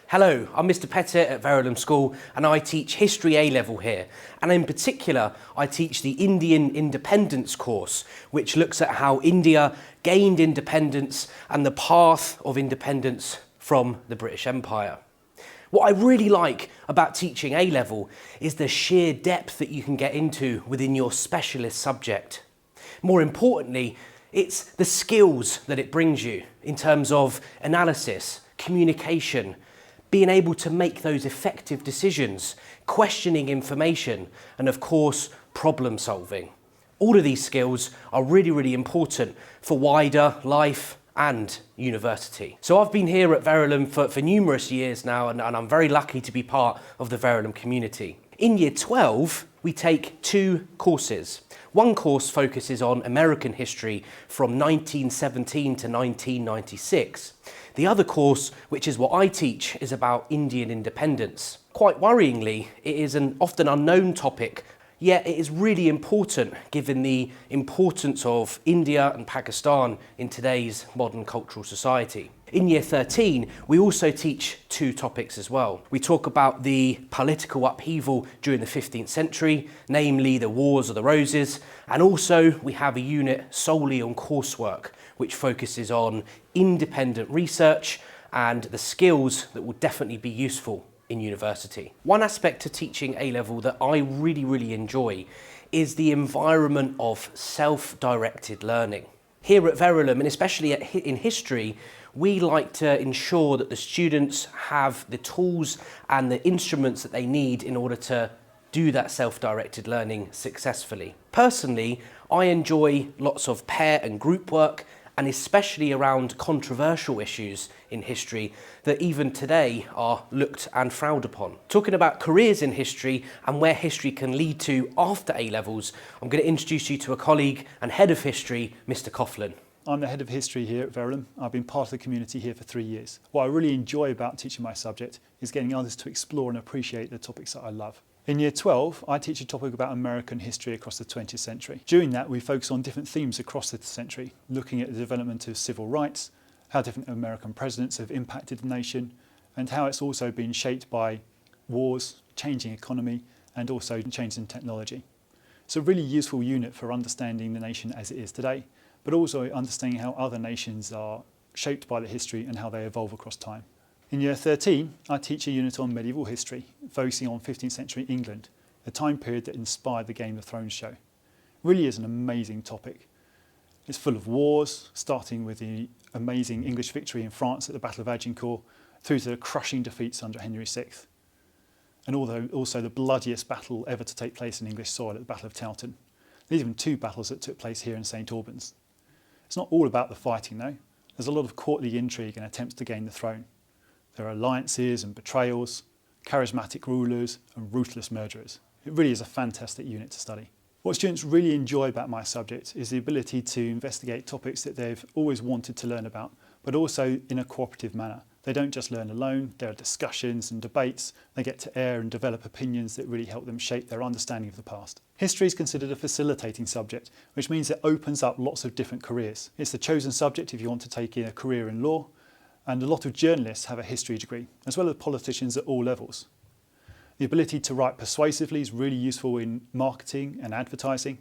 Hello, I'm Mr. Pettitt at Verulam School and I teach History A-Level here. And in particular, I teach the Indian Independence course, which looks at how India gained independence and the path of independence from the British Empire. What I really like about teaching A-Level is the sheer depth that you can get into within your specialist subject. More importantly, it's the skills that it brings you in terms of analysis, communication, being able to make those effective decisions, questioning information, and of course, problem solving. All of these skills are really important for wider life and university. So I've been here at Verulam for numerous years now, and I'm very lucky to be part of the Verulam community. In year 12, we take two courses. One course focuses on American history from 1917 to 1996. The other course, which is what I teach, is about Indian independence. Quite worryingly, it is an often unknown topic, yet it is really important given the importance of India and Pakistan in today's modern cultural society. In year 13, we also teach two topics as well. We talk about the political upheaval during the 15th century, namely the Wars of the Roses, and also we have a unit solely on coursework, which focuses on independent research and the skills that will definitely be useful in university. One aspect to teaching A-Level that I really enjoy is the environment of self-directed learning. Here at Verulam, and especially in history, we like to ensure that the students have the tools and the instruments that they need in order to do that self-directed learning successfully. Personally, I enjoy lots of pair and group work, and especially around controversial issues in history that even today are looked and frowned upon. Talking about careers in history and where history can lead to after A-Levels, I'm going to introduce you to a colleague and head of history, Mr. Coughlan. I'm the head of history here at Verulam. I've been part of the community here for 3 years. What I really enjoy about teaching my subject is getting others to explore and appreciate the topics that I love. In year 12, I teach a topic about American history across the 20th century. During that, we focus on different themes across the century, looking at the development of civil rights, how different American presidents have impacted the nation, and how it's also been shaped by wars, changing economy, and also changes in technology. It's a really useful unit for understanding the nation as it is today, but also understanding how other nations are shaped by the history and how they evolve across time. In year 13, I teach a unit on medieval history, focusing on 15th century England, a time period that inspired the Game of Thrones show. It really is an amazing topic. It's full of wars, starting with the amazing English victory in France at the Battle of Agincourt, through to the crushing defeats under Henry VI, and also the bloodiest battle ever to take place in English soil at the Battle of Towton. There's even two battles that took place here in St Albans. It's not all about the fighting though. There's a lot of courtly intrigue and attempts to gain the throne. There are alliances and betrayals, charismatic rulers and ruthless murderers. It really is a fantastic unit to study. What students really enjoy about my subject is the ability to investigate topics that they've always wanted to learn about, but also in a cooperative manner. They don't just learn alone, there are discussions and debates. They get to air and develop opinions that really help them shape their understanding of the past. History is considered a facilitating subject, which means it opens up lots of different careers. It's the chosen subject if you want to take a career in law, and a lot of journalists have a history degree, as well as politicians at all levels. The ability to write persuasively is really useful in marketing and advertising,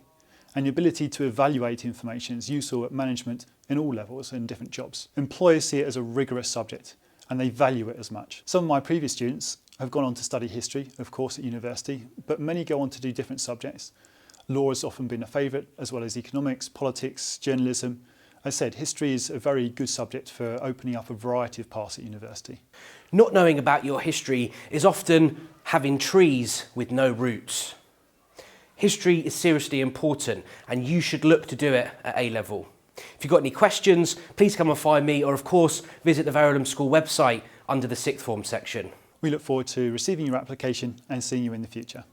and the ability to evaluate information is useful at management in all levels and different jobs. Employers see it as a rigorous subject, and they value it as much. Some of my previous students have gone on to study history, of course, at university, but many go on to do different subjects. Law has often been a favourite, as well as economics, politics, journalism. As I said, history is a very good subject for opening up a variety of paths at university. Not knowing about your history is often having trees with no roots. History is seriously important and you should look to do it at A-Level. If you've got any questions, please come and find me, or of course, visit the Verulam School website under the sixth form section. We look forward to receiving your application and seeing you in the future.